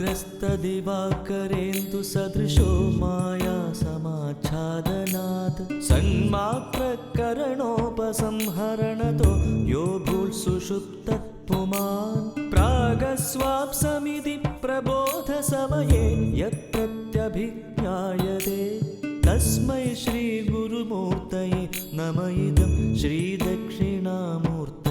राहुग्रस्तदिवाकरेन्दुसदृशो माया समाच्छादनात् सन्मात्रकरणोपसंहरणतो यो भूल्सुषुप्तः पुमान् प्रागस्वाप्समिति प्रबोधसमये यत्प्रत्यभिज्ञायते तस्मै श्रीगुरुमूर्तये नम इदं श्रीदक्षिणामूर्तये।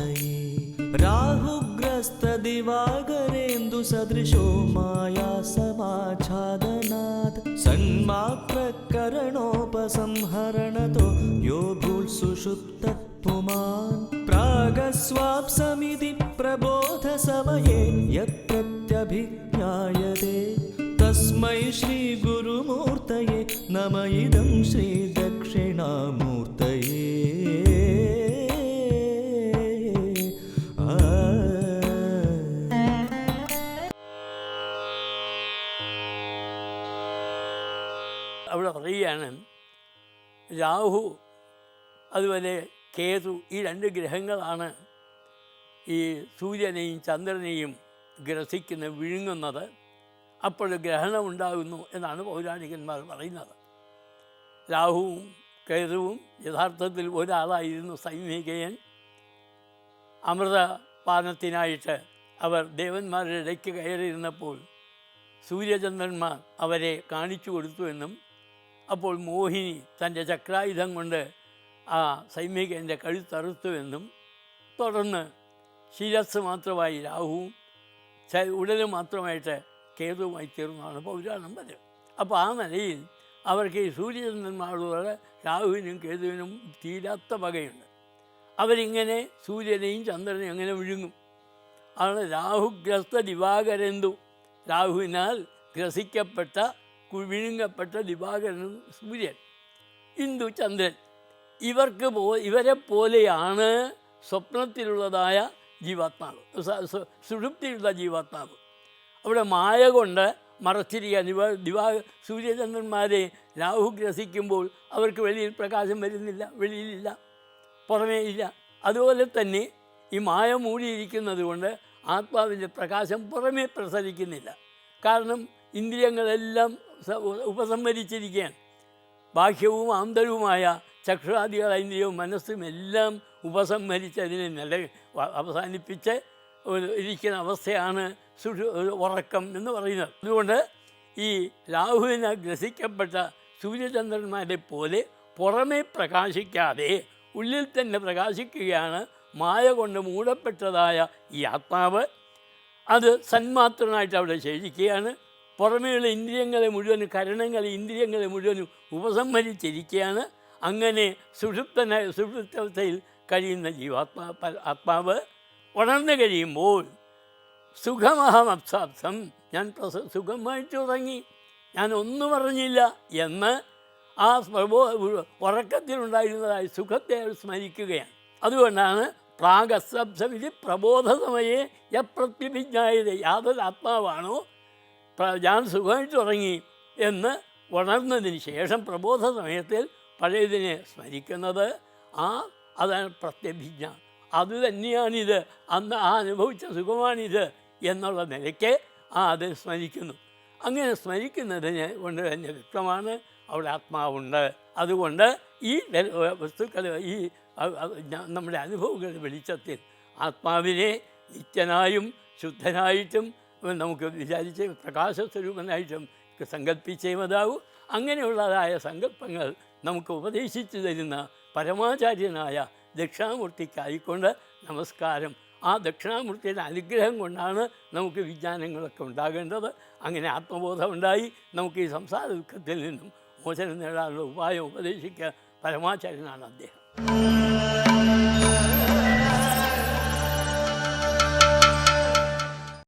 राहुग्रस्तदिवाकरेन्दुसदृशो माया समाच्छादनात् सन्मात्रकरणोपसंहरणतो यो भूल्सुषुप्तः पुमान् प्रागस्वाप्समिति प्रबोधसमये यत्प्रत्यभिज्ञायते तस्मै श्रीगुरुमूर्तये नम इदं श्रीदक्षिणामूर्तये। അവിടെ പറയുകയാണ്, രാഹു അതുപോലെ കേതു ഈ രണ്ട് ഗ്രഹങ്ങളാണ് ഈ സൂര്യനെയും ചന്ദ്രനെയും വിഴുങ്ങുന്നത്. അപ്പോൾ ഗ്രഹണം ഉണ്ടാകുന്നു എന്നാണ് പൗരാണികന്മാർ പറയുന്നത്. രാഹുവും കേതുവും യഥാർത്ഥത്തിൽ ഒരാളായിരുന്നു സൈമികയൻ. അമൃതപാനത്തിനായിട്ട് അവർ ദേവന്മാരുടെ ഇടയ്ക്ക് കയറിയിരുന്നപ്പോൾ സൂര്യചന്ദ്രന്മാർ അവരെ കാണിച്ചു കൊടുത്തുവെന്നും അപ്പോൾ മോഹിനി തൻ്റെ ചക്രായുധം കൊണ്ട് ആ സൈമികൻ്റെ കഴുത്തറുത്തുവെന്നും തുടർന്ന് ശിരസ് മാത്രമായി രാഹുവും ഉടല് മാത്രമായിട്ട് കേതുവുമായി തീർന്നതാണ് പൗരാണം വരെ. അപ്പോൾ ആ നിലയിൽ അവർക്ക് ഈ സൂര്യചന്ദ്രന്മാരോട് രാഹുവിനും കേതുവിനും തീരാത്ത വകയുണ്ട്. അവരിങ്ങനെ സൂര്യനെയും ചന്ദ്രനെയും അങ്ങനെ വിഴുങ്ങും. ആണ് രാഹുഗ്രസ്ത ദിവാകരന്തു, രാഹുവിനാൽ ഗ്രസിക്കപ്പെട്ട വിഴുങ്ങപ്പെട്ട ദിവാകരൻ സൂര്യൻ, ഇന്ദു ചന്ദ്രൻ. ഇവരെ പോലെയാണ് സ്വപ്നത്തിലുള്ളതായ ജീവാത്മാവ്, സുഷുപ്തിയിലുള്ള ജീവാത്മാവ്. അവിടെ മായ കൊണ്ട് മറച്ചിരിക്കുക. സൂര്യചന്ദ്രന്മാരെ രാഹു ഗ്രസിക്കുമ്പോൾ അവർക്ക് വെളിയിൽ പ്രകാശം വരുന്നില്ല, വെളിയിലില്ല, പുറമേ ഇല്ല. അതുപോലെ തന്നെ ഈ മായ മൂടിയിരിക്കുന്നത് കൊണ്ട് ആത്മാവിൻ്റെ പ്രകാശം പുറമേ പ്രസരിക്കുന്നില്ല. കാരണം ഇന്ദ്രിയങ്ങളെല്ലാം ഉപസംഹരിച്ചിരിക്കുകയാണ്. ബാഹ്യവും ആന്തരവുമായ ചക്ഷുരാദികള ഇന്ദ്രിയവും മനസ്സും എല്ലാം ഉപസംഹരിച്ച് അതിനെ അവസാനിപ്പിച്ച് ഇരിക്കുന്ന അവസ്ഥയാണ് ഉറക്കം എന്ന് പറയുന്നത്. അതുകൊണ്ട് ഈ രാഹുവിന് ഗ്രസിക്കപ്പെട്ട സൂര്യചന്ദ്രന്മാരെ പോലെ പുറമേ പ്രകാശിക്കാതെ ഉള്ളിൽ തന്നെ പ്രകാശിക്കുകയാണ് മായ കൊണ്ട് മൂടപ്പെട്ടതായ ഈ ആത്മാവ്. അത് സന്മാത്രനായിട്ട് അവിടെ ശേഷിക്കുകയാണ്. പുറമേയുള്ള ഇന്ദ്രിയങ്ങളെ മുഴുവനും കരണങ്ങളെ ഇന്ദ്രിയങ്ങളെ മുഴുവനും ഉപസംഹരിച്ചിരിക്കുകയാണ്. അങ്ങനെ സുഷുപ്തവസ്ഥയിൽ കഴിയുന്ന ആത്മാവ് ഉണർന്നു കഴിയുമ്പോൾ സുഖമഹമപ്സാപ്സം, ഞാൻ സുഖമായിട്ട് ഉറങ്ങി, ഞാൻ ഒന്നും അറിഞ്ഞില്ല എന്ന് ആ ഉറക്കത്തിലുണ്ടായിരുന്നതായ സുഖത്തെ സ്മരിക്കുകയാണ്. അതുകൊണ്ടാണ് പ്രാഗസ്സംസമിതി പ്രബോധസമയെ യപ്രത്യഭിജ്ഞായതേ, യാതൊരു ആത്മാവാണോ ഞാൻ സുഖമായിട്ട് ഉറങ്ങി എന്ന് ഉണർന്നതിന് ശേഷം പ്രബോധ സമയത്തിൽ പഴയതിനെ സ്മരിക്കുന്നത്. അതാണ് പ്രത്യഭിജ്ഞ. അതുതന്നെയാണിത്, അന്ന് അനുഭവിച്ച സുഖമാണിത് എന്നുള്ള നിലയ്ക്ക് അത് സ്മരിക്കുന്നു. അങ്ങനെ സ്മരിക്കുന്നതിന് കൊണ്ട് തന്നെ വ്യക്തമാണ് അവിടെ ആത്മാവുണ്ട്. അതുകൊണ്ട് ഈ വസ്തുക്കൾ ഈ നമ്മുടെ അനുഭവങ്ങളുടെ വെളിച്ചത്തിൽ ആത്മാവിനെ നിത്യനായും ശുദ്ധനായിട്ടും നമുക്ക് വിചാരിച്ച് പ്രകാശസ്വരൂപനായിട്ടും സങ്കല്പിച്ചേ മതിയാവൂ. അങ്ങനെയുള്ളതായ സങ്കല്പങ്ങൾ നമുക്ക് ഉപദേശിച്ചു തരുന്ന പരമാചാര്യനായ ദക്ഷിണാമൂർത്തിക്കായിക്കൊണ്ട് നമസ്കാരം. ആ ദക്ഷിണാമൂർത്തിയുടെ അനുഗ്രഹം കൊണ്ടാണ് നമുക്ക് വിജ്ഞാനങ്ങളൊക്കെ ഉണ്ടാകേണ്ടത്. അങ്ങനെ ആത്മബോധം ഉണ്ടായി നമുക്ക് ഈ സംസാര ദുഃഖത്തിൽ നിന്നും മോചനം നേടാനുള്ള ഉപായം ഉപദേശിക്കുക പരമാചാര്യനാണ് അദ്ദേഹം.